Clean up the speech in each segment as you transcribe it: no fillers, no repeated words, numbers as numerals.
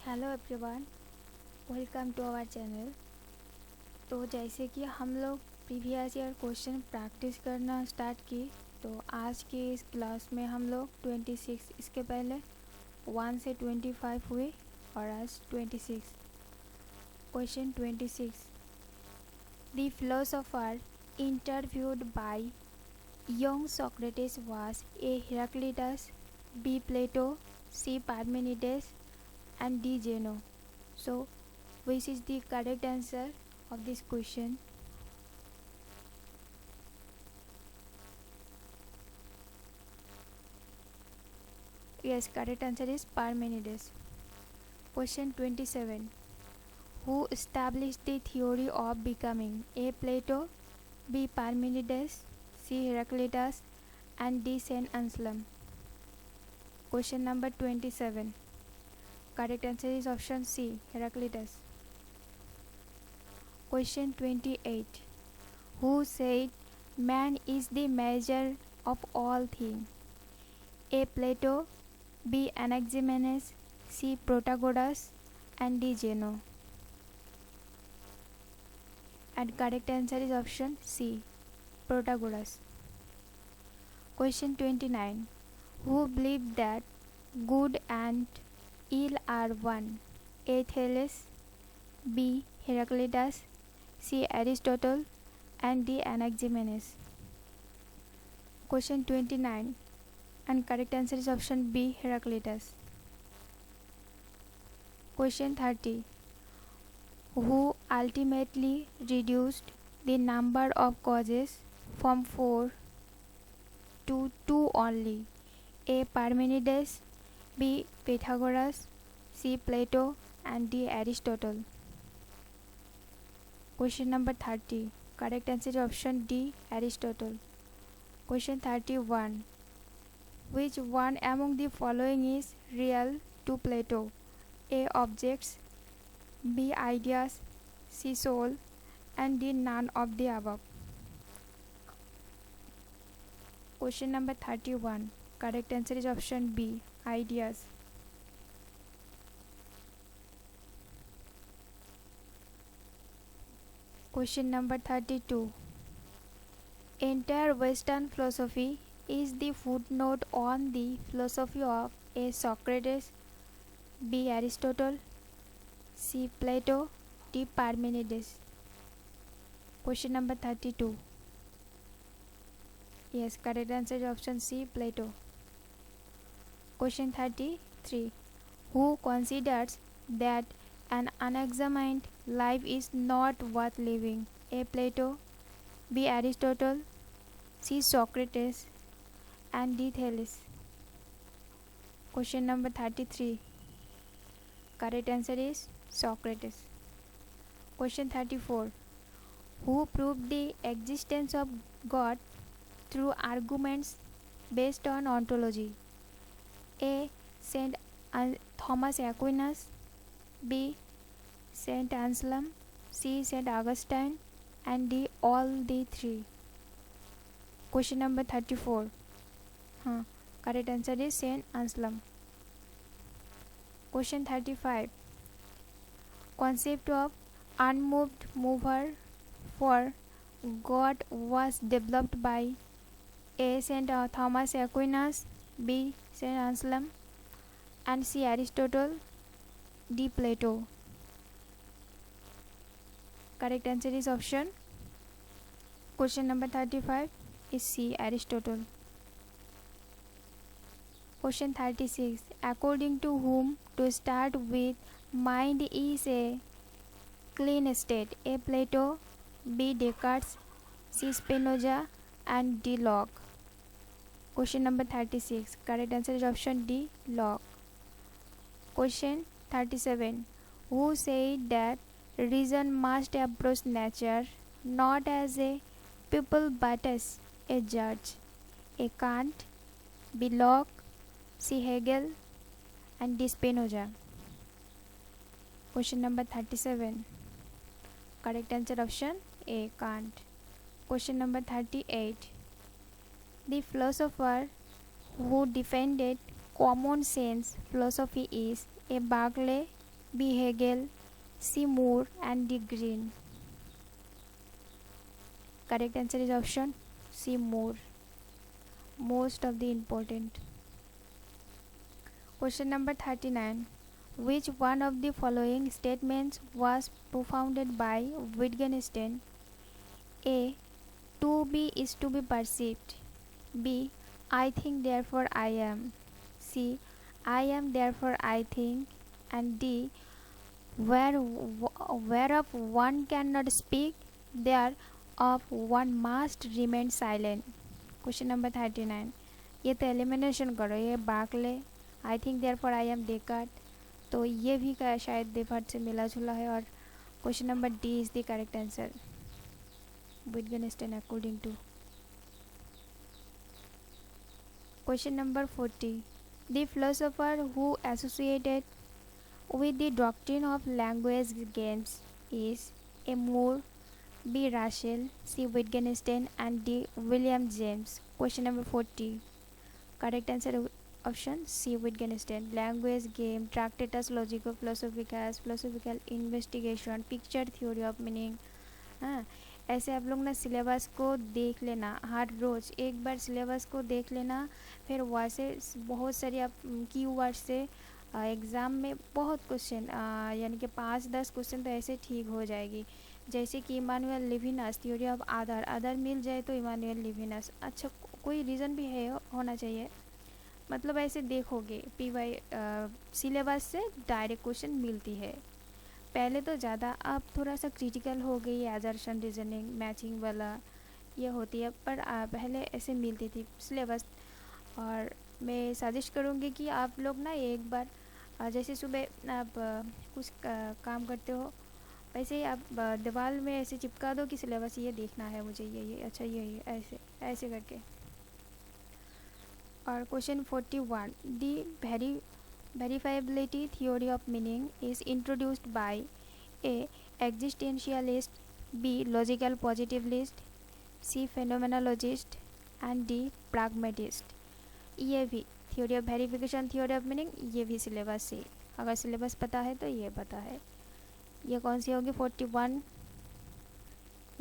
Hello everyone, welcome to our channel. तो जैसे कि हम लोग प्रीवियस ईयर क्वेश्चन प्रैक्टिस करना स्टार्ट की, तो आज के इस क्लास में हम लोग 26, इसके पहले 1 से 25 हुए और आज 26। Question 26, the philosopher interviewed bye young Socrates was A. Heraclitus, B. Plato, C. Parmenides, and D. Zeno. So, which is the correct answer of this question? Yes, correct answer is Parmenides. Question 27. Who established the theory of becoming? A. Plato, B. Parmenides, C. Heraclitus, and D. Saint Anselm. Question number 27. Correct answer is option C. Heraclitus. Question 28. Who said man is the measure of all things? A. Plato, B. Anaximenes, C. Protagoras, and D. Zeno. And correct answer is option C. Protagoras. Question 29. Who believed that good and ill are one? A. Thales, B. Heraclitus, C. Aristotle, and D. Anaximenes. Question 29. And correct answer is option B. Heraclitus. Question 30. Who ultimately reduced the number of causes from 4 to 2 only? A. Parmenides, B. Pythagoras, C. Plato, and D. Aristotle. Question number 30. Correct answer is option D. Aristotle. Question 31. Which one among the following is real to Plato? A. Objects, B. Ideas, C. Soul, and D. None of the above. Question number 31. Correct answer is option B. Ideas. Question number 32. Entire Western philosophy is the footnote on the philosophy of A. Socrates, B. Aristotle, C. Plato, D. Parmenides. Question number 32. Yes, correct answer is option C. Plato. Question 33. Who considers that an unexamined life is not worth living? A. Plato, B. Aristotle, C. Socrates, and D. Thales. Question number 33. Correct answer is Socrates. Question 34. Who proved the existence of God through arguments based on ontology? A. Saint Thomas Aquinas, B. Saint Anselm, C. Saint Augustine, and D. all the three. Question number 34. Correct answer is Saint Anselm. Question 35. Concept of unmoved mover for God was developed by A. Saint Thomas Aquinas, B. Saint Anselm, and C. Aristotle, D. Plato. Correct answer is option. Question number 35 is C. Aristotle. Question 36. According to whom to start with mind is a clean state? A. Plato, B. Descartes, C. Spinoza, and D. Locke. Question number 36. Correct answer is option D. Locke. Question 37. Who said that reason must approach nature not as a pupil but as a judge? A. Kant, B. Locke, C. Hegel, and D. Spinoza. Question number 37. Correct answer option A. Kant. Question number 38. The philosopher who defended common sense philosophy is A. Berkeley, B. Hegel, C. Moore, and D. Green. Correct answer is option C. Moore. Most of the important. Question number 39. Which one of the following statements was propounded by Wittgenstein? A. To be is to be perceived. B. I think therefore I am. C. I am therefore I think. And D. Whereof one cannot speak, thereof one must remain silent. Question number 39. ये तो elimination करो. ये Berkeley, I think therefore I am Descartes, तो ये भी का शायद Descartes से मिला जुला है. और question number D is the correct answer. Wittgenstein according to. Question number 40. The philosopher who associated with the doctrine of language games is A. Moore, B. Russell, C. Wittgenstein, and D. William James. Question number 40. Correct answer option C. Wittgenstein. Language game, Tractatus Logico-Philosophicus, Philosophical Investigation, Picture Theory of Meaning. हाँ, ऐसे आप लोग ना syllabus को देख लेना. हर रोज़ एक बार syllabus को देख लेना. फिर वैसे बहुत सारी आप कीवर्ड से एग्ज़ाम में बहुत क्वेश्चन, यानी कि 5-10 क्वेश्चन तो ऐसे ठीक हो जाएगी. जैसे कि इमानुएल लेविनास थ्योरी ऑफ अदर मिल जाए तो इमानुएल लेविनास. अच्छा, कोई रीज़न भी है होना चाहिए. मतलब ऐसे देखोगे PY सिलेबस से डायरेक्ट क्वेश्चन मिलती है. पहले तो ज़्यादा, अब थोड़ा सा क्रिटिकल हो गई है. एजर्शन रीजनिंग मैचिंग वाला ये होती है, पर पहले ऐसे मिलती थी सिलेबस. और मैं सजेस्ट करूँगी कि आप लोग ना एक बार, जैसे सुबह आप कुछ काम करते हो, वैसे ही आप दीवार में ऐसे चिपका दो कि सिलेबस ये देखना है मुझे, ये अच्छा ये ऐसे ऐसे करके. और question 41. The verifiability theory of meaning is introduced by A. Existentialist, B. Logical positivist, C. Phenomenologist, and D. Pragmatist. ये भी theory of verification, theory of meaning, ये भी सिलेबस से, अगर सिलेबस पता है तो ये पता है. ये कौन सी होगी 41?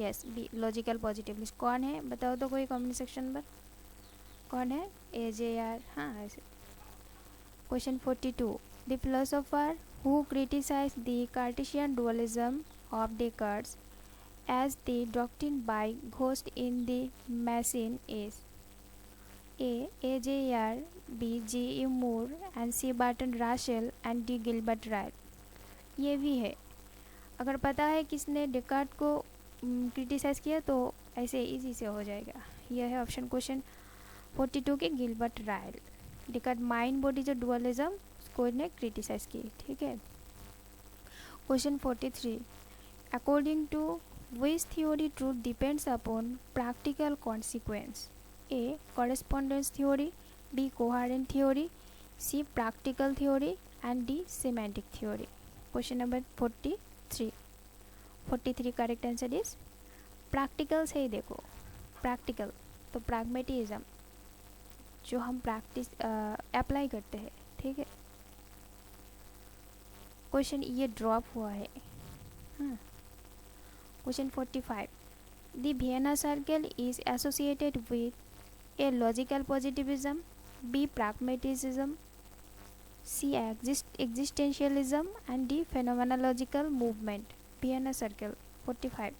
Yes, B. Logical positivist. कौन है बताओ तो कोई कमेंट सेक्शन पर. कौन है? AJR. हाँ ऐसे. Question 42. The philosopher who criticise the Cartesian dualism of Descartes as the doctrine by ghost in the machine is A. AJR, B. G.E. Moore, and C. Barton Russell, and D. Gilbert Ryle. ये भी है. अगर पता है किसने Descartes को criticise किया तो ऐसे इजी से हो जाएगा. यह है ऑप्शन क्वेश्चन 42 के Gilbert Ryle. Descartes mind body जो डुअलिज्म उसको इन्हें क्रिटिसाइज़ की. ठीक है. Question 43. According to which theory truth depends upon practical consequence? A. Correspondence theory, B. Coherent theory, C. Practical theory, and D. Semantic theory. Question number 43. 43 correct answer is practical. से ही देखो, practical तो pragmatism जो हम practice apply करते हैं. ठीक है. Question ये ड्रॉप हुआ है. Question 45. The Vienna Circle is associated with A. Logical positivism, B. Pragmatism, C. Existentialism, and D. Phenomenological movement. Vienna Circle 45.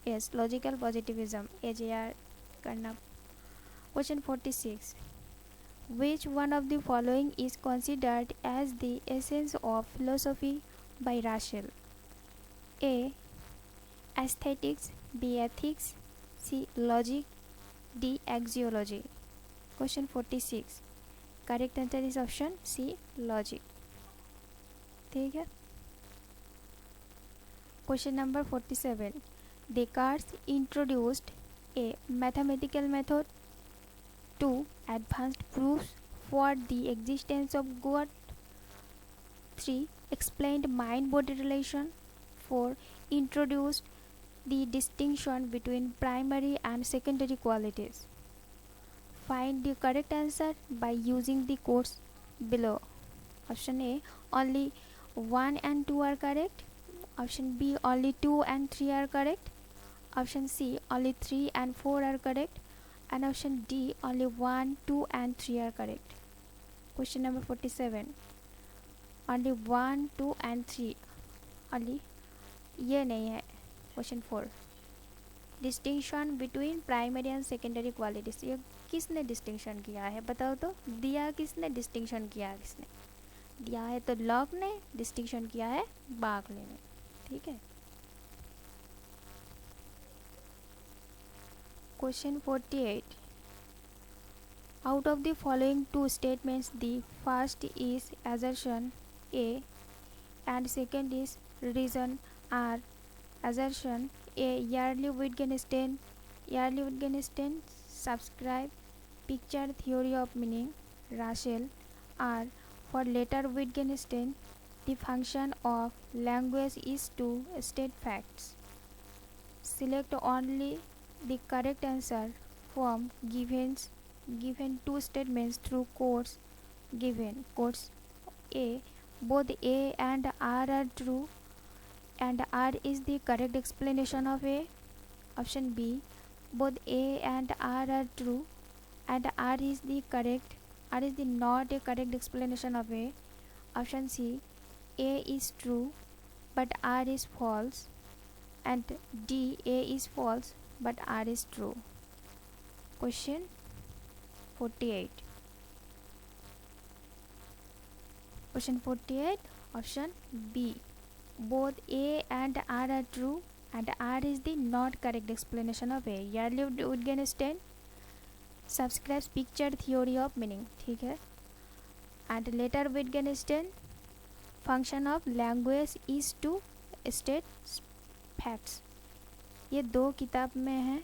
Yes, logical positivism. AJR करना. Question 46. Which one of the following is considered as the essence of philosophy by Russell? A. Aesthetics, B. Ethics, C. Logic, D. Axiology. Question 46. Correct answer is option C. Logic. ठीक है. Question number 47. Descartes introduced A. Mathematical method, 2. Advanced proofs for the existence of God, 3. Explained mind-body relation, 4. Introduced the distinction between primary and secondary qualities. Find the correct answer by using the codes below. Option A. Only 1 and 2 are correct. Option B, only 2 and 3 are correct. Option C, only 3 and 4 are correct. And option D, only 1, 2 and 3 are correct. Question number 47. Only 1, 2 and 3. Only ये नहीं है. Question 4. Distinction between primary and secondary qualities. ये किसने distinction किया है बताओ तो. दिया किसने, डिस्टिंक्शन किया है किसने. दिया है तो लॉक ने, डिस्टिंक्शन किया है बार्कले ने. ठीक है. Question 48. Out of the following two statements the first is assertion A and second is reason R. Assertion A, Yarly Wittgenstein subscribe picture theory of meaning. Russell R. For later Wittgenstein, the function of language is to state facts. Select only the correct answer from given two statements through quotes given. Quotes A, both A and R are true and R is the correct explanation of A. Option B, both A and R are true and R is the not a correct explanation of A. Option C, A is true but R is false. And D, A is false but R is true. Question 48. Question 48. Option B, both A and R are true and R is the not correct explanation of A. Yarly Wittgenstein subscribes picture theory of meaning. ठीक है. And later Wittgenstein, function of language is to state facts. ये दो किताब में है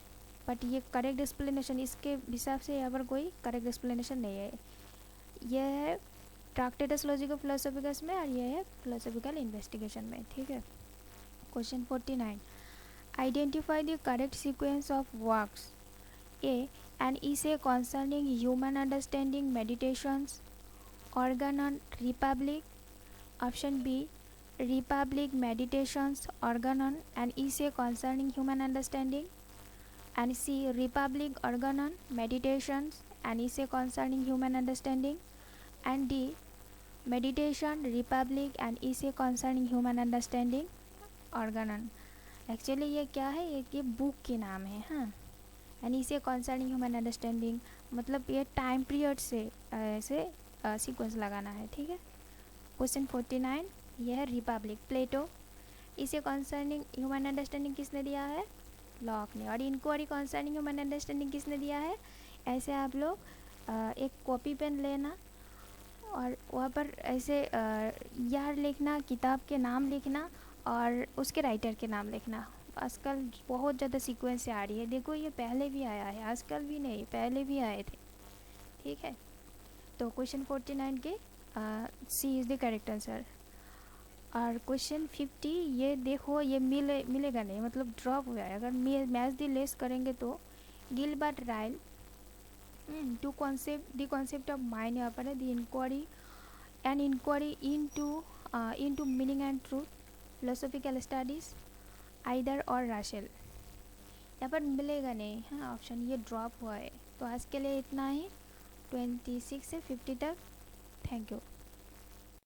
but ये correct explanation इसके हिसाब से यहाँ पर कोई करेक्ट एक्सप्लेनेशन नहीं है. यह है ट्रैक्टेटस लॉजिक ऑफ फिलोसॉफिकस में और ये है फिलोसॉफिकल इन्वेस्टिगेशन में. ठीक है. Question 49. Identify the correct sequence of works. A, an essay concerning human understanding meditations. Organ on Republic. Option B, Republic meditations. Organ on an essay concerning human understanding. And C, Republic organ on meditations an essay concerning human understanding. And D, meditation Republic and essay concerning human understanding organ on. Actually ये क्या है, ये book के नाम है. हाँ. And इसे concerning human understanding मतलब ये टाइम पीरियड से ऐसे सीक्वेंस लगाना है. ठीक है. क्वेश्चन 49. यह है रिपब्लिक प्लेटो. इसे कॉन्सर्निंग ह्यूमन अंडरस्टैंडिंग किसने दिया है, लॉक ने. और इंक्वायरी कॉन्सर्निंग ह्यूमन अंडरस्टैंडिंग किसने दिया है. ऐसे आप लोग एक कॉपी पेन लेना और वहाँ पर ऐसे यार लिखना, किताब के नाम लिखना और उसके राइटर के नाम लिखना. आजकल बहुत ज़्यादा सीक्वेंस आ रही है. देखो ये पहले भी आया है, आजकल भी नहीं, पहले भी आए थे. ठीक है. तो क्वेश्चन 49 के सी इज़ द करेक्ट आंसर. और क्वेश्चन 50 ये देखो ये मिलेगा नहीं, मतलब ड्रॉप हो जाएगा. अगर मैच दी लेस करेंगे तो Gilbert Rahul to concept of mind यहाँ पर है. The inquiry into meaning and truth, philosophical studies, either और राशेल. यहाँ पर मिलेगा नहीं. हाँ, ऑप्शन ये ड्रॉप हुआ है. तो आज के लिए इतना ही. 26 से 50 तक. Thank you.